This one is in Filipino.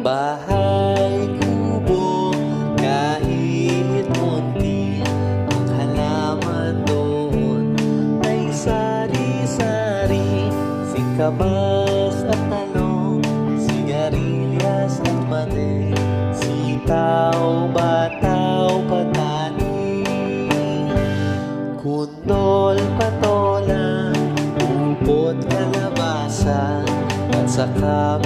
bahay kubo, kahit munti ang halaman doon ay sari-sari, singkamas at talong, sigarilyas at mate, sitaw, bataw, patani, kundol, patola, upot, kalabasa, at saka